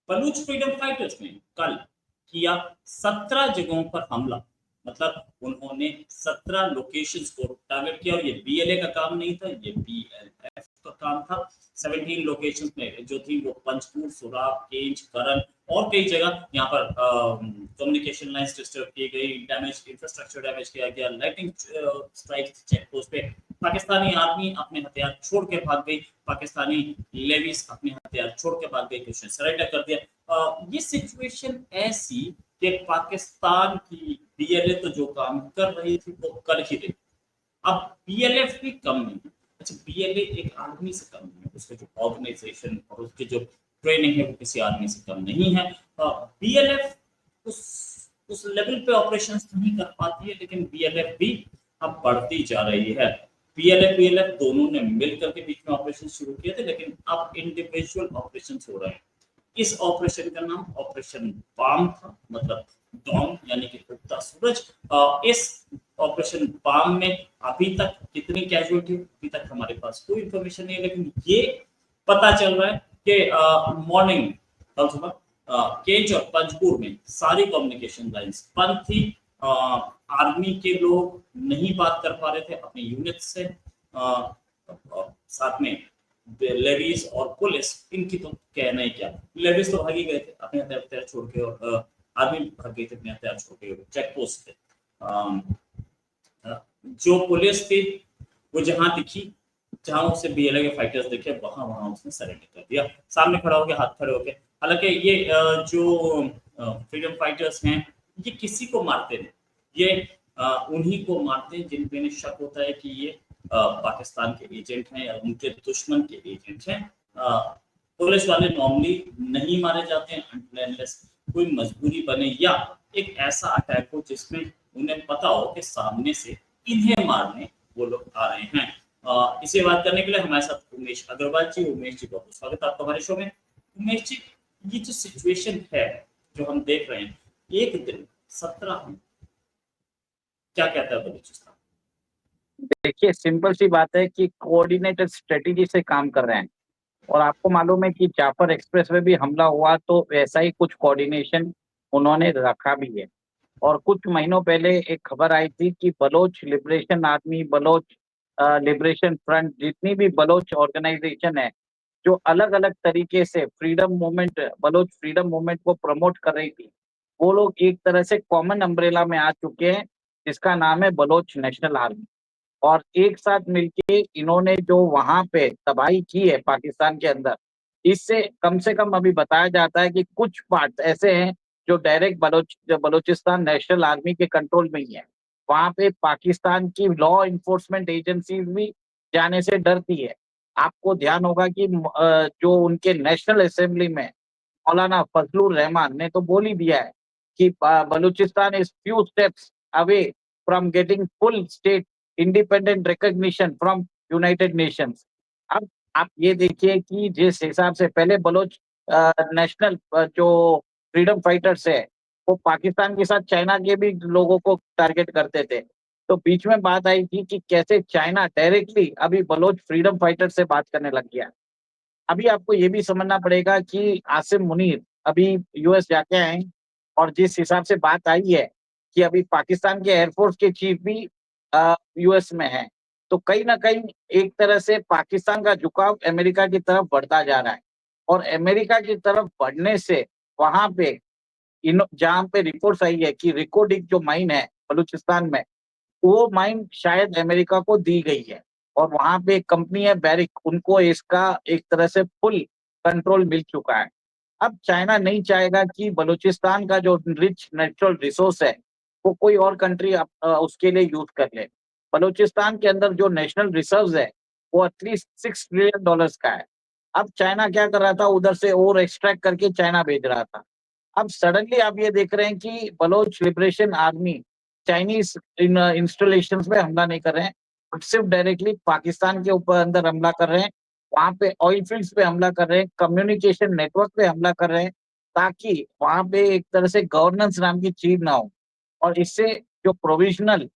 Baloch freedom fighters ने कल किया 17 जगहों पर हमला। मतलब उन्होंने 17 लोकेशंस को टारगेट किया और ये बीएलए का काम नहीं था, ये बीएलएफ का काम था। 17 लोकेशंस में जो थी वो पंचपुर, सुराग, केंज, करन और कई जगह यहाँ पर कम्युनिकेशन लाइंस डिस्टर्ब की गई, डैमेज इंफ्रास्ट्रक्चर डैमेज किया गया, लाइटिंग स्ट्राइक चेक पोस्ट पे पाकिस्तानी आर्मी अपने हथियार छोड़ के भाग गई, पाकिस्तानी लेविस अपने हथियार छोड़ के भाग गई, कुछ ने सरेंडर कर दिया। ये सिचुएशन ऐसी कि पाकिस्तान की बीएलए तो जो काम कर रही थी वो कर ही रही, अब बीएलएफ भी कम नहीं है। अच्छा, बीएलए एक आर्मी से कम नहीं है, उसके जो ऑर्गेनाइजेशन और उसके जो ट्रेनिंग है वो किसी आर्मी से कम नहीं है। बीएलएफ उस लेवल पे ऑपरेशंस नहीं कर पाती है, लेकिन बीएलएफ भी अब बढ़ती जा रही है। बीएलएफ बीएलएफ दोनों ने मिलकर के बीच में ऑपरेशन शुरू किए थे, लेकिन अब इंडिविजुअल ऑपरेशन हो रहे हैं। इस ऑपरेशन का नाम ऑपरेशन बाम था, मतलब डॉन यानी कि उगता सूरज। इस ऑपरेशन बाम में अभी तक कितनी कैजुअलिटी, अभी तक हमारे पास कोई इंफॉर्मेशन नहीं है, लेकिन ये पता चल रहा है कि मॉर्निंग कल सुबह केंज और पंचपुर में सारी कम्युनिकेशन लाइंस बंद थी। आर्मी के लोग नहीं बात कर पा रहे थे अपनी यूनिट से, साथ में लेविस और पुलिस, इनकी तो कहना ही क्या। लेविस तो भागी गए थे अपने हथियार छोड़ के, और आर्मी भाग गई थी अपने हथियार छोड़ के चेक पोस्ट पे। जो पुलिस थी वो जहां दिखी, जहां उसे बीएलए के फाइटर्स दिखे, वहां उसने सरेंडर कर दिया, सामने खड़ा होकर, हाथ खड़े होके। हालांकि ये जो फ्रीडम फाइटर्स हैं ये किसी को मारते नहीं, ये उन्हीं को मारते हैं जिन पे शक होता है कि ये पाकिस्तान के एजेंट हैं या उनके दुश्मन के एजेंट हैं। पुलिस वाले नॉर्मली नहीं मारे जाते हैं अनलेस कोई मजबूरी बने या एक ऐसा अटैक हो जिसमें उन्हें पता हो कि सामने से इन्हें मारने वो लोग आ रहे हैं। इसे बात करने के लिए हमारे साथ उमेश अग्रवाल जी। उमेश जी, बहुत स्वागत है आपका हमारे शो में। उमेश जी, ये जो सिचुएशन है जो हम देख रहे हैं, एक दिन 17 क्या कहता है बलूचिस्तान? देखिए, सिंपल सी बात है कि कोऑर्डिनेटेड स्ट्रेटेजी से काम कर रहे हैं, और आपको मालूम है कि जाफर एक्सप्रेस में भी हमला हुआ तो वैसा ही कुछ कोऑर्डिनेशन उन्होंने रखा भी है। और कुछ महीनों पहले एक खबर आई थी कि Baloch liberation army, Baloch liberation front, जितनी भी बलोच ऑर्गेनाइजेशन है जो अलग अलग तरीके से freedom movement, Baloch freedom movement को प्रमोट कर रही थी, वो लोग एक तरह से कॉमन अम्ब्रेला में आ चुके हैं जिसका नाम है बलोच नेशनल आर्मी। और एक साथ मिलके इन्होंने जो वहां पे तबाही की है पाकिस्तान के अंदर, इससे कम से कम अभी बताया जाता है कि कुछ पार्ट ऐसे हैं जो डायरेक्ट बलोचिस्तान नेशनल आर्मी के कंट्रोल में ही है। वहां पे पाकिस्तान की लॉ इन्फोर्समेंट एजेंसी भी जाने से डरती है। आपको ध्यान होगा कि जो उनके नेशनल असेंबली में मौलाना फजलुर रहमान ने तो बोल ही दिया है कि Balochistan is few steps away from getting full state independent recognition from United Nations. अब आप ये देखिए कि जिस हिसाब से पहले बलोच नेशनल जो फ्रीडम फाइटर्स है वो पाकिस्तान के साथ चाइना के भी लोगों को टारगेट करते थे, तो बीच में बात आई थी कि कैसे चाइना डायरेक्टली अभी बलोच फ्रीडम फाइटर से बात करने लग गया। अभी आपको ये भी समझना पड़ेगा कि आसिम मुनीर अभी यूएस जाके आए, और जिस हिसाब से बात आई है कि अभी पाकिस्तान के एयरफोर्स के चीफ भी यूएस में है, तो कहीं ना कहीं एक तरह से पाकिस्तान का झुकाव अमेरिका की तरफ बढ़ता जा रहा है। और अमेरिका की तरफ बढ़ने से वहां पे जहां पे रिपोर्ट्स आई है कि रिकोडिक जो माइन है बलूचिस्तान में, वो माइन शायद अमेरिका को दी गई है, और वहां पे एक कंपनी है बैरिक, उनको इसका एक तरह से फुल कंट्रोल मिल चुका है। अब चाइना नहीं चाहेगा कि बलूचिस्तान का जो रिच नेचुरल रिसोर्स है वो कोई और कंट्री उसके लिए यूज कर ले। बलूचिस्तान के अंदर जो नेशनल रिजर्व है वो एटलीस्ट $6 ट्रिलियन का है। अब चाइना क्या कर रहा था, उधर से और एक्सट्रैक्ट करके चाइना भेज रहा था। अब सडनली आप ये देख रहे हैं कि Baloch liberation army Chinese installation में हमला नहीं कर रहे हैं, बट सिर्फ डायरेक्टली पाकिस्तान के ऊपर अंदर हमला कर रहे हैं। वहां पे ऑयल फील्ड्स पे हमला कर रहे हैं, कम्युनिकेशन नेटवर्क पे हमला कर रहे हैं, ताकि वहां पे एक तरह से गवर्नेंस नाम की चीज ना हो, और इससे जो प्रोविजनल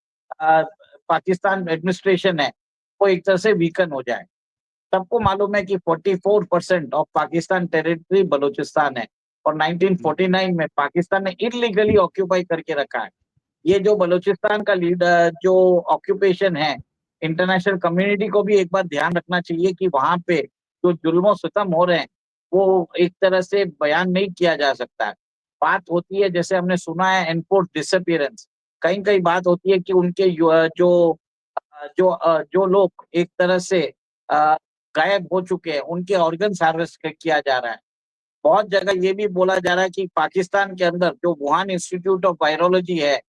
पाकिस्तान एडमिनिस्ट्रेशन है वो एक तरह से वीकन हो जाए। सबको मालूम है कि 44% ऑफ पाकिस्तान टेरिटरी बलूचिस्तान है, और 1949 में पाकिस्तान ने इलीगली ऑक्यूपाई करके रखा है। ये जो बलूचिस्तान का जो ऑक्यूपेशन है, इंटरनेशनल कम्युनिटी को भी एक बार ध्यान रखना चाहिए कि वहां पे जो जुल्म सितम हो रहे हैं वो एक तरह से बयान नहीं किया जा सकता है। बात होती है, जैसे हमने सुना है, एनफोर्स डिसअपियरेंस। कहीं कहीं बात होती है कि उनके जो लोग एक तरह से अ, गायब हो चुके हैं, उनके ऑर्गन्स हार्वेस्ट किया जा रहा है। बहुत जगह ये भी बोला जा रहा है कि पाकिस्तान के अंदर जो वुहान इंस्टीट्यूट ऑफ वायरोलॉजी है,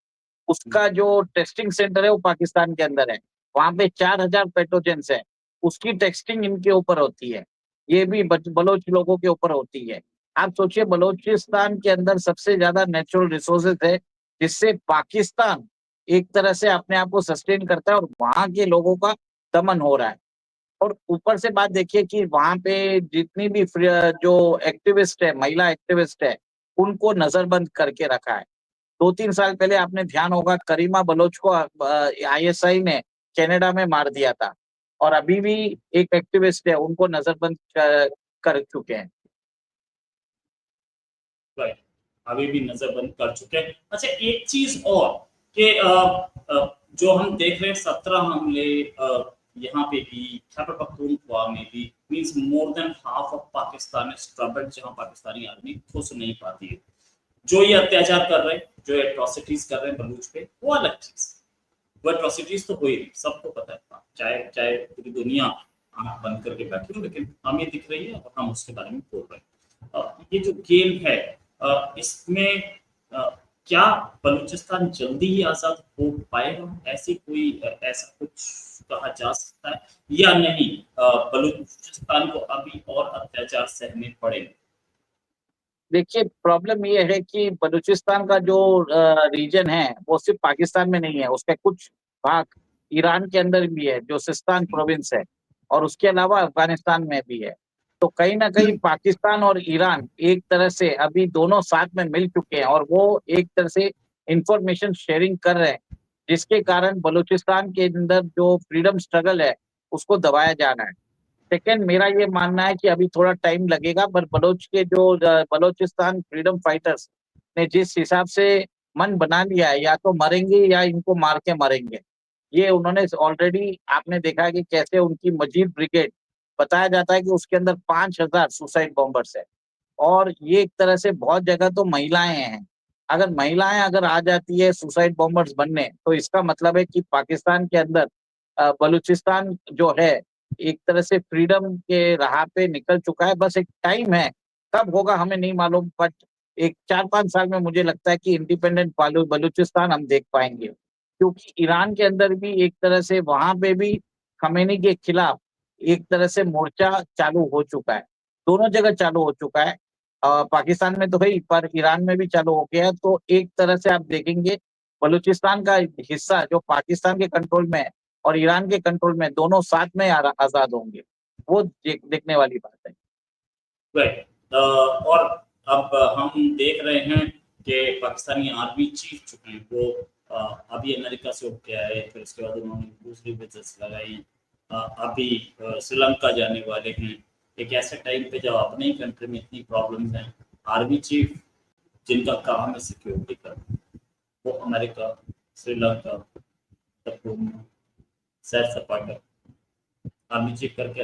उसका जो टेस्टिंग सेंटर है वो पाकिस्तान के अंदर है। वहां पे 4000 पैथोजेंस है, उसकी टेस्टिंग इनके ऊपर होती है। ये भी बलोच लोगों के ऊपर होती है। आप सोचिए, बलोचिस्तान के अंदर सबसे ज्यादा नेचुरल रिसोर्सेज है, जिससे पाकिस्तान एक तरह से अपने आप को सस्टेन करता है और वहां के लोगों का दमन हो रहा है। और ऊपर से बात देखिए कि वहां पे जितनी भी जो एक्टिविस्ट है, महिला एक्टिविस्ट है, उनको नजरबंद करके रखा है। 2-3 साल पहले आपने ध्यान होगा, करीमा बलोच को आईएसआई ने कनाडा में मार दिया था, और अभी भी एक एक्टिविस्ट है, उनको नजरबंद कर चुके हैं। राइट, अभी भी नजरबंद कर चुके हैं। अच्छा, एक चीज और कि जो हम देख रहे हैं 17 हमले यहाँ पे भी, खैबर पख्तूनख्वा में भी, means more than half of Pakistan is troubled, जहां पाकिस्तानी आर्मी घुस नहीं पाती है। जो ये अत्याचार कर रहे हैं, जो एट्रोसिटीज कर रहे हैं बलूच पे, वो अलग चीज। वो एट्रोसिटीज तो हो ही नहीं, सबको पता है, चाहे चाहे पूरी दुनिया आंख बंद करके बैठी हो, लेकिन हमें दिख रही है और हम उसके बारे में बोल रहे हैं। ये जो गेम है, इसमें क्या बलूचिस्तान जल्दी ही आजाद हो पाएगा? ऐसी कोई ऐसा कुछ कहा जा सकता है या नहीं? बलूचिस्तान को अभी और अत्याचार सहने पड़ेंगे? देखिए, प्रॉब्लम ये है कि बलूचिस्तान का जो रीजन है वो सिर्फ पाकिस्तान में नहीं है, उसके कुछ भाग ईरान के अंदर भी है, जो सिस्तान प्रोविंस है, और उसके अलावा अफगानिस्तान में भी है। तो कहीं ना कहीं पाकिस्तान और ईरान एक तरह से अभी दोनों साथ में मिल चुके हैं, और वो एक तरह से इंफॉर्मेशन शेयरिंग कर रहे हैं, जिसके कारण बलूचिस्तान के अंदर जो फ्रीडम स्ट्रगल है उसको दबाया जा रहा है। सेकंड, मेरा ये मानना है कि अभी थोड़ा टाइम लगेगा, पर बलोचिस्तान फ्रीडम फाइटर्स ने जिस हिसाब से मन बना लिया है, या तो मरेंगे या इनको मार के मरेंगे। ये उन्होंने ऑलरेडी, आपने देखा है कि कैसे उनकी मजीद ब्रिगेड, बताया जाता है कि उसके अंदर 5000 सुसाइड बॉम्बर्स है, और ये एक तरह से बहुत जगह तो महिलाएं हैं। अगर महिलाएं अगर आ जाती है सुसाइड बॉम्बर्स बनने, तो इसका मतलब है कि पाकिस्तान के अंदर बलूचिस्तान जो है एक तरह से फ्रीडम के राह पे निकल चुका है। बस एक टाइम है, कब होगा हमें नहीं मालूम, बट एक 4-5 साल में मुझे लगता है कि इंडिपेंडेंट बलूचिस्तान हम देख पाएंगे, क्योंकि ईरान के अंदर भी एक तरह से वहां पे भी खमेनी के खिलाफ एक तरह से मोर्चा चालू हो चुका है। दोनों जगह चालू हो चुका है। पाकिस्तान में तो है ही, पर ईरान में भी चालू हो गया है। तो एक तरह से आप देखेंगे, बलूचिस्तान का हिस्सा जो पाकिस्तान के कंट्रोल में है और ईरान के कंट्रोल में, दोनों साथ में आजाद होंगे। वो देखने वाली बात है। राइट, और अब हम देख रहे हैं कि पाकिस्तानी आर्मी चीफ जो हैं वो अभी अमेरिका से उठ के आए, फिर उसके बाद उन्होंने दूसरी विजिट्स लगाई, अभी श्रीलंका जाने वाले हैं। एक ऐसे टाइम पे जब अपने ही कंट्री में इतनी प्रॉब्लम्स हैं, आर्मी चीफ जिनका काम है सिक्योरिटी करना, वो अमेरिका, श्रीलंका तक घूमना, सैर सपाटा, आर्मी चीफ करके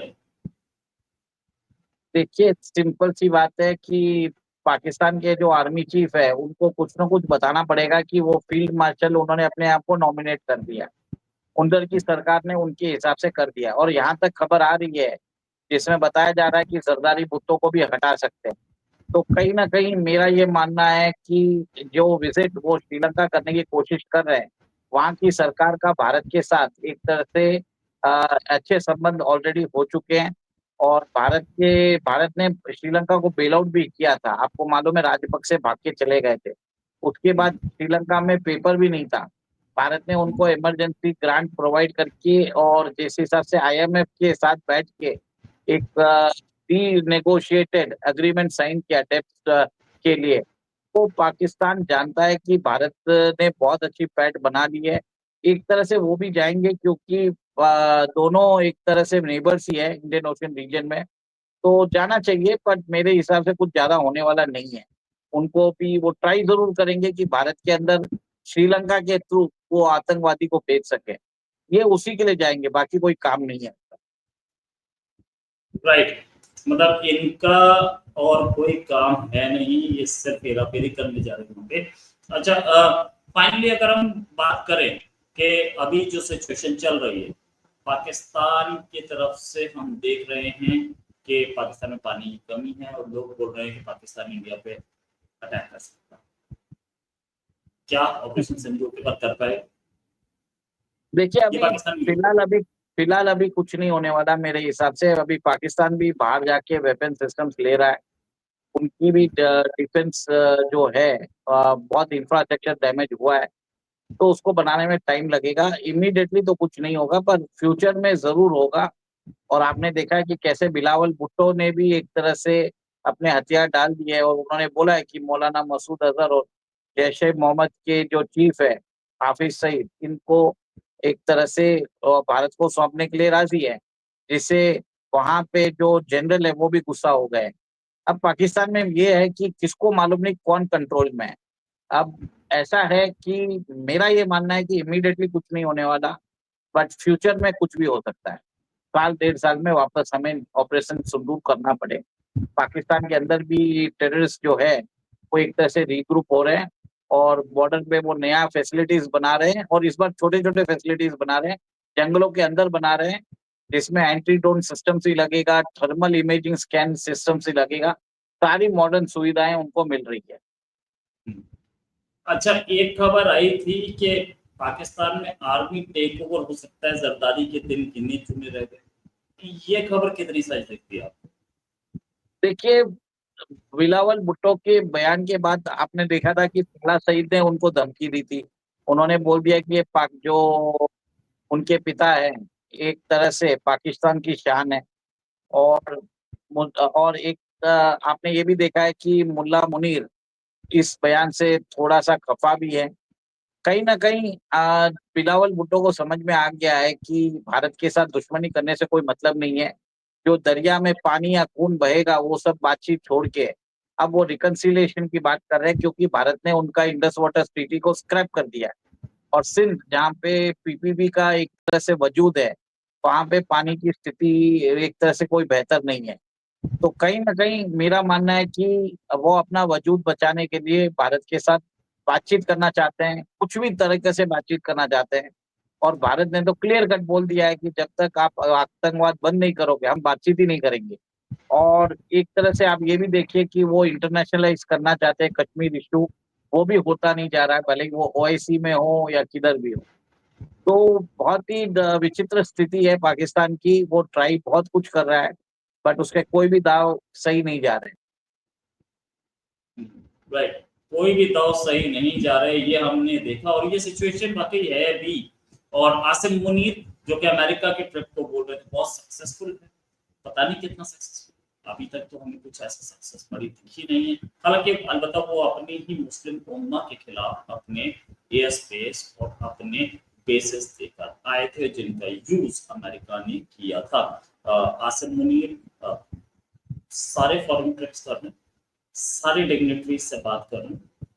देखिए, सिंपल सी बात है कि पाकिस्तान के जो आर्मी चीफ है, उनको कुछ ना कुछ बताना पड़ेगा कि वो फील्ड मार्शल, उन्होंने अपने आप को नॉमिनेट कर दिया, उधर की सरकार ने उनके हिसाब से कर दिया। और यहाँ तक खबर आ रही है जिसमें बताया जा रहा है कि जरदारी भुट्टो को भी हटा सकते हैं। तो कहीं ना कहीं मेरा ये मानना है कि जो विजिट वो श्रीलंका करने की कोशिश कर रहे हैं, वहाँ की सरकार का भारत के साथ एक तरह से अच्छे संबंध ऑलरेडी हो चुके हैं। और भारत ने श्रीलंका को बेल आउट भी किया था। आपको मालूम है, राजपक्षे भाग के चले गए थे, उसके बाद श्रीलंका में पेपर भी नहीं था। भारत ने उनको इमरजेंसी ग्रांट प्रोवाइड करके, और जिस हिसाब से आईएमएफ के साथ बैठ के एक नेगोशिएटेड एग्रीमेंट साइन किया डेब्ट के लिए, तो पाकिस्तान जानता है कि भारत ने बहुत अच्छी पैठ बना ली है। एक तरह से वो भी जाएंगे, क्योंकि दोनों एक तरह से नेबर्स ही है इंडियन ओशन रीजन में, तो जाना चाहिए, पर मेरे हिसाब से कुछ ज्यादा होने वाला नहीं है। उनको भी वो ट्राई जरूर करेंगे कि भारत के अंदर श्रीलंका के थ्रू वो आतंकवादी को भेज सके। ये उसी के लिए जाएंगे, बाकी कोई काम नहीं है। राइट, मतलब इनका और कोई काम है नहीं, ये सिर्फ हेराफेरी करने जा रहे हैं वहाँ पे। अच्छा, फाइनली अगर हम बात करें कि अभी जो सिचुएशन चल रही है पाकिस्तान की तरफ से, हम देख रहे हैं कि पाकिस्तान में पानी की कमी है और लोग बोल रहे हैं कि पाकिस्तान इंडिया पे अटैक कर सकता है। क्या ऑपरेशन सिंदूर के बाद कर पाए? देखिए, ये अभी पाकिस्तान फिलहाल अभी कुछ नहीं होने वाला मेरे हिसाब से। अभी पाकिस्तान भी बाहर जाके वेपन सिस्टम्स ले रहा है। उनकी भी डिफेंस जो है बहुत इंफ्रास्ट्रक्चर डैमेज हुआ है, तो उसको बनाने में टाइम लगेगा। इमीडिएटली तो कुछ नहीं होगा, पर फ्यूचर में जरूर होगा। और आपने देखा है कि कैसे बिलावल भुट्टो ने भी एक तरह से अपने हथियार डाल दिए हैं और उन्होंने बोला है कि मौलाना मसूद अजहर और जैश ए मोहम्मद के जो चीफ है हाफिज सईद, इनको एक तरह से भारत को सौंपने के लिए राजी है, जिससे वहां पे जो जनरल है वो भी गुस्सा हो गए। अब पाकिस्तान में ये है कि किसको मालूम नहीं कौन कंट्रोल में है। अब ऐसा है कि मेरा ये मानना है कि इमीडिएटली कुछ नहीं होने वाला, बट फ्यूचर में कुछ भी हो सकता है। साल 1.5 साल में वापस हमें ऑपरेशन सिंदूर करना पड़े। पाकिस्तान के अंदर भी टेररिस्ट जो है वो एक तरह से रीग्रुप हो रहे हैं और बॉर्डर पे वो नया फैसिलिटीज बना रहे हैं, और इस बार छोटे छोटे फैसिलिटीज बना रहे हैं, जंगलों के अंदर बना रहे हैं, जिसमें एंटी ड्रोन सिस्टम ही लगेगा, थर्मल इमेजिंग स्कैन सिस्टम ही लगेगा। सारी मॉडर्न सुविधाएं उनको मिल रही है। अच्छा, एक खबर आई थी कि पाकिस्तान में आर्मी टेक ओवर हो सकता है, जरदारी के दिन गिने चुने रह गए। ये खबर कितनी सच लगती है आपको? देखिए, बिलावल भुट्टो के बयान के बाद आपने देखा था कि साला सईद ने उनको धमकी दी थी। उन्होंने बोल दिया कि ये पाक जो उनके पिता है एक तरह से पाकिस्तान की शान है। और एक आपने ये भी देखा है कि मुल्ला मुनीर इस बयान से थोड़ा सा खफा भी है। कहीं ना कहीं बिलावल भुट्टो को समझ में आ गया है कि भारत के साथ दुश्मनी करने से कोई मतलब नहीं है। जो दरिया में पानी या खून बहेगा वो सब बातचीत छोड़ के अब वो रिकंसिलिएशन की बात कर रहे हैं, क्योंकि भारत ने उनका इंडस वाटर ट्रीटी को स्क्रैप कर दिया है। और सिंध जहाँ पे पीपीपी का एक तरह से वजूद है, वहां पे पानी की स्थिति एक तरह से कोई बेहतर नहीं है। तो कहीं ना कहीं मेरा मानना है कि वो अपना वजूद बचाने के लिए भारत के साथ बातचीत करना चाहते हैं, कुछ भी तरीके से बातचीत करना चाहते हैं। और भारत ने तो क्लियर कट बोल दिया है कि जब तक आप आतंकवाद बंद नहीं करोगे हम बातचीत ही नहीं करेंगे। और एक तरह से आप ये भी देखिए कि वो इंटरनेशनलाइज करना चाहते हैं कश्मीर इशू, वो भी होता नहीं जा रहा है, भले ही वो ओआईसी में हो या किधर भी हो। तो बहुत ही विचित्र स्थिति है पाकिस्तान की। वो ट्राई बहुत कुछ कर रहा है, बट उसके कोई भी दाव सही नहीं जा रहे। राइट, कोई भी दाव सही नहीं जा रहे, ये हमने देखा और ये सिचुएशन वाकई है भी। और आसिम मुनीर जो कि अमेरिका के ट्रिप को बोल रहे थे बहुत सक्सेसफुल है, पता नहीं कितना सक्सेसफुल, अभी तक तो हमें कुछ ऐसा सक्सेस बड़ी दिखी नहीं है। हालांकि अलबत्ता वो अपनी ही मुस्लिम उम्मा के खिलाफ अपने एयर स्पेस और अपने बेसिस देकर आए थे, जिनका यूज अमेरिका ने किया था। आसिम मुनीर सारे फॉरेन ट्रिप्स कर रहे हैं, सारी डिग्नेटरीज से बात कर रहे हैं।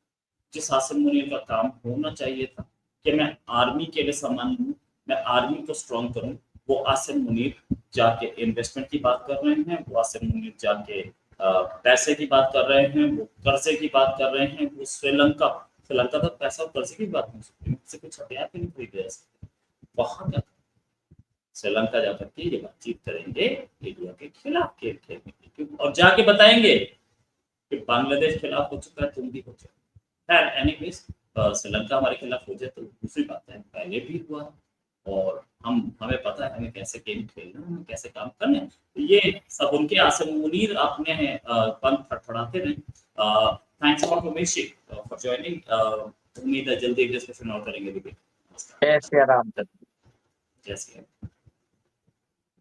जिस आसिम मुनीर का काम होना चाहिए था कि मैं आर्मी के लिए सामान लूँ, मैं आर्मी को स्ट्रॉन्ग करूँ, वो आसिम मुनीर जाके इन्वेस्टमेंट की बात कर रहे हैं, वो आसिम मुनीर जाके पैसे की बात कर रहे हैं, वो कर्जे की बात कर रहे हैं। वो श्रीलंका तक पैसा और कर्जे की बात नहीं सकती, मुझसे कुछ हथियार भी नहीं खरीदे जा सकते। वहां जाकर श्रीलंका जाकर के ये बातचीत करेंगे इंडिया के खिलाफ खेल खेलने की, और जाके बताएंगे कि बांग्लादेश खिलाफ हो चुका है, तुम भी हो चुका है। एनीवेज, श्रीलंका हमारे खिलाफ हो जाए तो दूसरी बात है, पहले भी हुआ और हमें पता है हमें कैसे गेम खेलना है, हमें कैसे काम करना है। तो ये सब उनके आसिम मुनीर अपने हैं पंख फड़फड़ाते रहे। Thanks for for joining. उम्मीद है जल्दी डिस्कशन और करेंगे। जय श्री राम। जैसे